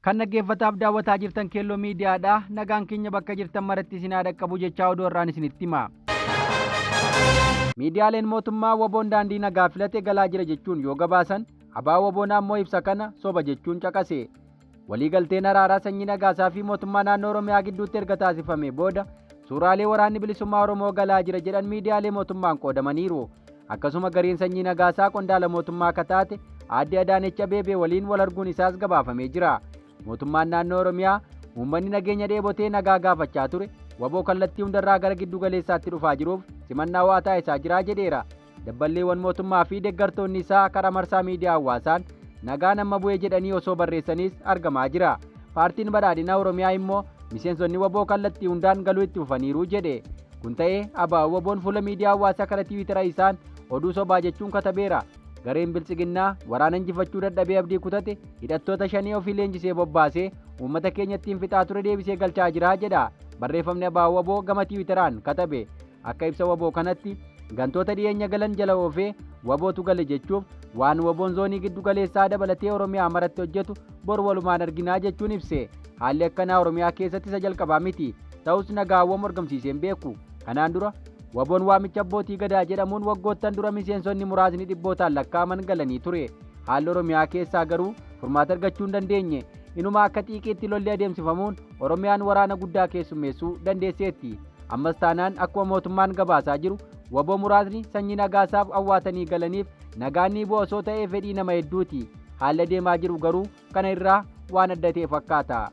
Kan dhaggeeffataaf daawwataa jirtan Kello miidiyaadha. Nagaan keenya bakka jirtan maratti isin haa dhaqqabu jechaa oduu irraan isinitti hima. Miidiyaaleen mootummaa WBO'n daandii nagaa filate galaa jira jechuun yoo gabaasan, WBO'n ammoo ibsa kana soba jechuun caqase. Waliigalteen araaraa sanyii nagaasaa fi mootummaa naannoo Oromiyaa gidduutti erga taasifame booda suuraalee waraanni bilisummaa Oromoo galaa jira jedhan miidiyaalee mootummaan qoodamaniiru. Akkasuma gariin sanyii nagaasaa qondaala mootummaa akka taate Aadde Adaanech Abeebee waliin wal arguun isaas gabaafamee jira. Mootummaan naannoo Oromiyaa uummanni nageenya dheebotee nagaa gaafachaa ture WBO kallattii hundarraa gara giddu galeessaatti dhufaa jiruuf simannaa waa taasisaa jira jedheera. Dabballeewwan mootummaa fi deeggartoonni isaa karaa marsaa miidiyaa hawaasaan nagaan amma bu'ee jedhanii osoo barreessaniis argamaa jira. Paartiin badhaadhinaa Oromiyaa immoo miseensonni WBO kallattii hundaan galuu itti fufaniiru jedhe. Kun ta'ee WBO'n fuula miidiyaa hawaasaa karaa Tiwiitara isaan oduu sobaa jechuun katabeera. Gareen bilchiginnaa waraana injifachuu dadhabee abdii kutate hidhattoota shanii ofii leenjisee bobbaasee uummata keenya ittiin fixaa ture deebisee galchaa jira jedha. Barreeffamni WBO gama Tiwiitaraan katabe. Akka ibsa WBO kanatti gantoota dhiyeenya galan jala oofee WBO'tu gale jechuuf waan WBO'n zoonii giddu galeessaa dabalatee Oromiyaa maratti hojjetu bor walumaan arginaa jechuun ibse. Haalli akkanaa Oromiyaa keessatti isa jalqabaa miti. Ta'us nagaawwan argamsiiseen beeku. Kanaan dura WBO'n waamicha abbootii gadaa jedhamuun waggoottan dura miseensonni muraasni dhibbootaan lakkaa'aman galanii ture. Haalli Oromiyaa keessaa garuu furmaata argachuu hin dandeenye. Inuma akka xiiqiitti lolli adeemsifamuun Oromiyaan waraana guddaa keessummeessuu dandeesseetti. Ammas taanaan akkuma mootummaan gabaasaa jiru WBO muraasni sanyii nagaasaaf awwaatanii galaniif nagaan ni bu'a osoo ta'ee fedhii nama hedduuti. Haalli adeemaa jiru garuu kana irraa waan adda ta'e fakkaata.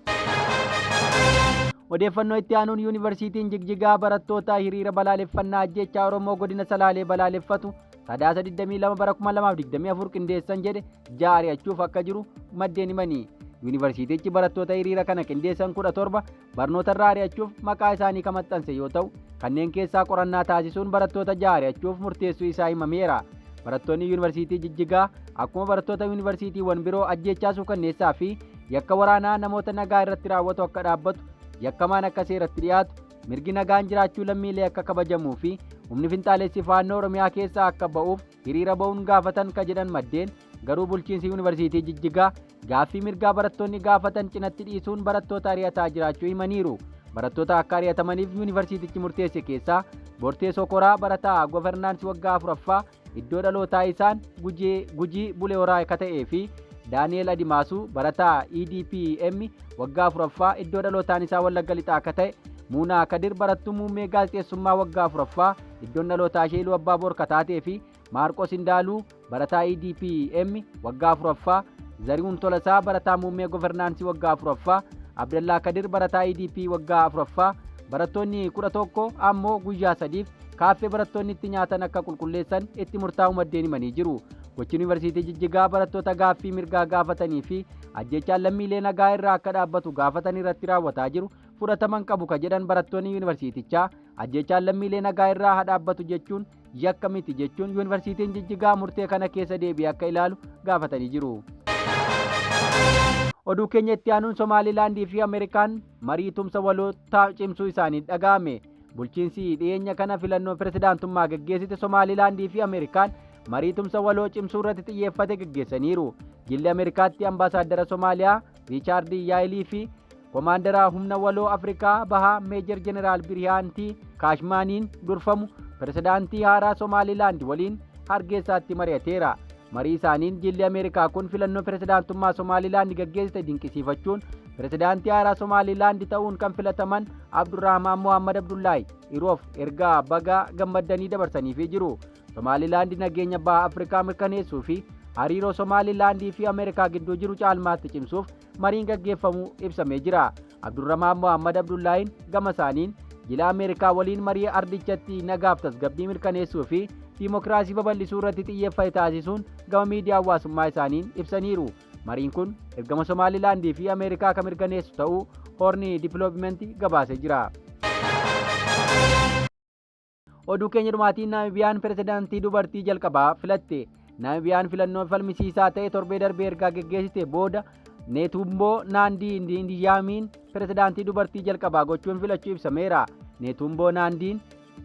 Odeeffannoo itti aanuun yuunivarsiitiin Jigjigaa barattoota hiriira balaaleffannaa ajjechaa Oromoo godina Salaalee balaaleffatu sadaasa 22 bara 2024 qindeessan jedhe ari'achuuf akka jiru maddeen himanii. Yuunivarsiitichi barattoota hiriira kana qindeessan 17 barnoota irraa ari'achuuf maqaa isaanii kan maxxanse yoo ta'u, kanneen keessaa qorannaa taasisuun barattoota ari'achuuf murteessuu isaa himameera. Barattoonni yuunivarsiitii Jigjigaa akkuma barattoota yuunivarsiitiiwwan biroo ajjechaa suukanneessaa fi yakka waraanaa namoota nagaa irratti raawwatu akka dhaabbatu, yakkamaan akka seeratti dhiyaatu, mirgi nagaan jiraachuu lammiilee akka kabajamuu fi humni finxaalessi faannoo Oromiyaa keessaa akka ba'uuf hiriira ba'uun gaafatan ka jedhan maddeen. Garuu bulchiinsi yuunivarsiitii Jigjigaa gaaffii mirgaa barattoonni gaafatan cinatti dhiisuun barattoota ari'ataa jiraachuu himaniiru. Barattoota akka ari'atamaniif yuunivarsiitichi murteesse keessaa Bortee Sokoraa barataa governaansi waggaa 4ffaa iddoo dhalootaa isaan Gujii Bulee Horaa akka ta'ee fi Daani'eel Adimaasuu barataa EDPM waggaa 4ffaa iddoo dhalootaan isaa Wallagga Lixaa akka ta'e, Muunaa Kadir barattuu muummee gaazexeessummaa waggaa 4ffaa iddoon dhalootaa ishee Iluu Abbaa Boor taatee fi Maarqos Indaaluu barataa EDPM waggaa 4ffaa, Zarihuun Tolasaa barataa muummee governaansii waggaa 4ffaa, Abdallaa Kadir barataa EDP waggaa 4ffaa. Barattoonni 11 ammoo guyyaa 3f kaaffee barattoonni itti nyaatan akka qulqulleessan itti murtaa'u maddeen himanii jiru. Gochi yuunivarsiitii Jijjigaa barattoota gaaffii mirgaa gaafatanii fi ajjechaan lammiilee nagaa irraa akka dhaabbatu gaafatan irratti raawwataa jiru fudhataman qabu ka jedhan barattoonni yuunivarsiitichaa ajjechaan lammiilee nagaa irraa haa dhaabbatu jechuun yakka miti jechuun yuunivarsiitiin Jijjigaa murtee kana keessa deebi'ee akka ilaalu gaafatanii jiru. Oduu keenya itti aanuun Somaalilaandii fi Ameerikaan marii tumsa walootaa cimsuu isaanii dhaga'ame. Bulchiinsi dhiyeenya kana filannoo pirezidaantummaa gaggeessite Somaalilaandii fi Ameerikaan marii tumsa waloo cimsuu irratti xiyyeeffate gaggeessaniiru. Jilli Ameerikaatti ambaasaaddara Somaaliyaa Riichaard Yaayilii fi koomaandara humna waloo Afrikaa bahaa Meejar Jeneraal Birhaantii Kaashmaaniin durfamu pirezidaantii haaraa Somaalilaand waliin Hargeysaatti mari'ateera. Marii isaaniin jilli Ameerikaa kun filannoo pirezidaantummaa Somaalilaand gaggeessite dinqisiifachuun pirezidaantii haaraa Somaalilaand ta'uun kan filataman Abdurrahmaan Mohammed Abdullaahi yeroof ergaa baga gammadanii dabarsaniifii jiru. Somaalilaand nageenya baha Afrikaa mirkaneessuu fi hariiroo Somaalilaandii fi Ameerikaa gidduu jiru caalmaatti cimsuuf mariin gaggeeffamuu ibsamee jira. Abdurrahmaan Mohammed Abdullaahiin gama isaaniin jila Ameerikaa waliin marii ardichatti nagaaf tasgabbii mirkaneessuu fi diimokiraasii babal'isuu irratti xiyyeeffate taasisuun gama miidiyaa hawaasummaa isaaniin ibsaniiru. Mariin kun ergama Somaalilaandii fi Ameerikaa kan mirkaneessu ta'uu Hoorni Dippiloopimentii gabaasee jira. Oduu keenya dhumaatiin Naamibiyaan pirezidaantii dubartii jalqabaa filatte. Naamibiyaan filannoo falmisiisaa ta'e torbee darbee ergaa gaggeessite booda Neetumboo Naandii Ndiyaamiin pirezidaantii dubartii jalqabaa gochuun filachuu ibsameera. Neetumboo Naandiin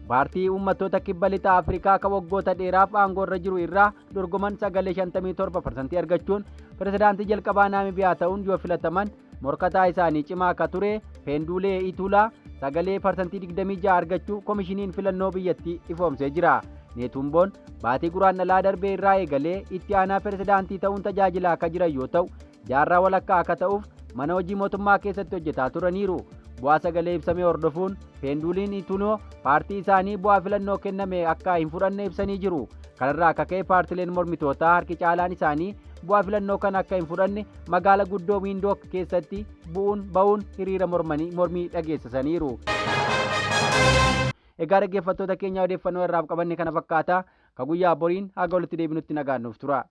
paartii uummattoota kibba lixaa Afrikaa kan waggoota dheeraaf aangoo irra jiru irraa dorgoman 57% argachuun pirezidaantii jalqabaa Naamibiyaa ta'uun yoo filataman morkataa isaanii cimaa akka ture Feenduulee Itulaa sagalee parsantii 26 argachuu komishiniin filannoo biyyattii ifoomsee jira. Neetumboon baatii guraandhalaa darbee irraa eegalee itti aanaa pirezidaantii ta'uun tajaajilaa akka jiran yoo ta'u jaarraa walakkaa akka ta'uuf mana hojii mootummaa keessatti hojjetaa turaniiru. Bu'aa sagalee ibsamee hordofuun Feenduuliin Ituloo paartii isaanii bu'aa filannoo kenname akka hin fudhanne ibsanii jiru. Kanarraa akka ka'e paartileen mormitootaa harki caalaan isaanii bu'aa filannoo kana akka hin fudhanne magaala guddoo Wiindook keessatti ba'uun hiriira mormii dhageessisaniiru. Egaa dhaggeeffattoota keenya odeeffannoo irraaf qabanne kana fakkaata. Ka guyyaa boriin haga walitti deebinutti nagaannuuf tura.